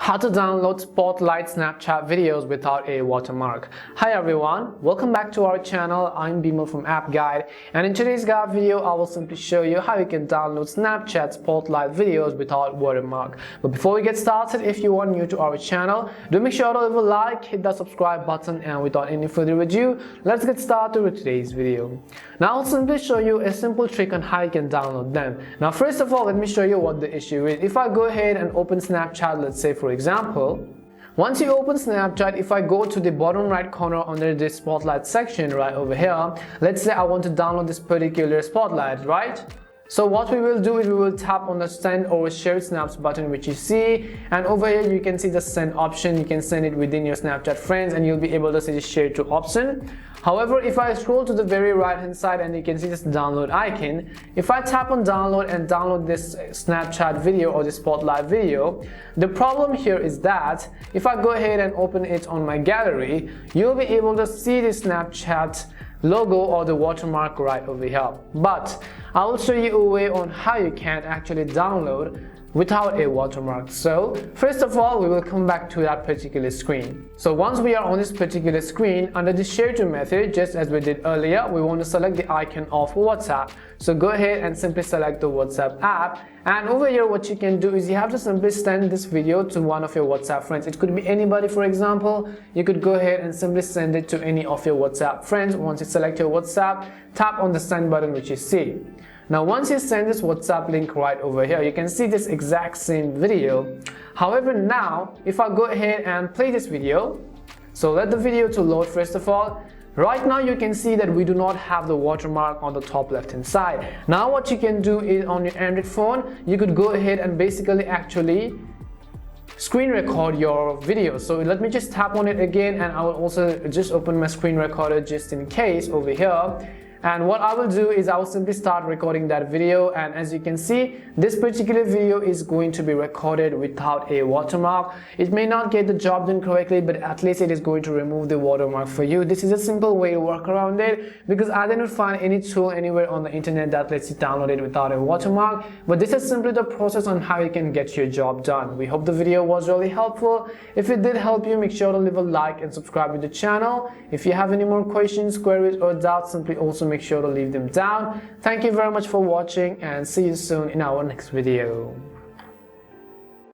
How to download Spotlight Snapchat videos without a watermark. Hi everyone, welcome back to our channel. I'm Bimal from App Guide, and in today's guide video I will simply show you how you can download Snapchat Spotlight videos without watermark. But before we get started, if you are new to our channel, do make sure to leave a like, hit that subscribe button, and without any further ado, let's get started with today's video. Now I'll simply show you a simple trick on how you can download them. Now first of all, let me show you what the issue is. If I go ahead and open Snapchat, let's say for example, once you open Snapchat, if I go to the bottom right corner under the Spotlight section right over here, let's say I want to download this particular Spotlight, right? So what we will do is we will tap on the send or share snaps button which you see, and over here you can see the send option. You can send it within your Snapchat friends and you'll be able to see the share to option. However, if I scroll to the very right hand side and you can see this download icon, if I tap on download and download this Snapchat video or the Spotlight video, the problem here is that if I go ahead and open it on my gallery, you'll be able to see the Snapchat logo or the watermark right over here. But I will show you a way on how you can actually download without a watermark. So first of all, we will come back to that particular screen. So once we are on this particular screen, under the share to method, just as we did earlier, we want to select the icon of WhatsApp. So go ahead and simply select the WhatsApp app, and over here what you can do is you have to simply send this video to one of your WhatsApp friends. It could be anybody. For example, you could go ahead and simply send it to any of your WhatsApp friends. Once you select your WhatsApp, tap on the send button which you see. Now once you send this WhatsApp link right over here, you can see this exact same video. However, now if I go ahead and play this video, so let the video to load first of all. Right now you can see that we do not have the watermark on the top left hand side. Now what you can do is on your Android phone, you could go ahead and basically actually screen record your video. So let me just tap on it again, and I will also just open my screen recorder just in case over here. And what I will do is I will simply start recording that video, and as you can see, this particular video is going to be recorded without a watermark. It may not get the job done correctly, but at least it is going to remove the watermark for you. This is a simple way to work around it, because I didn't find any tool anywhere on the internet that lets you download it without a watermark. But this is simply the process on how you can get your job done. We hope the video was really helpful. If it did help you, make sure to leave a like and subscribe to the channel. If you have any more questions, queries, or doubts, simply also make sure to leave them down. Thank you very much for watching, and see you soon in our next video.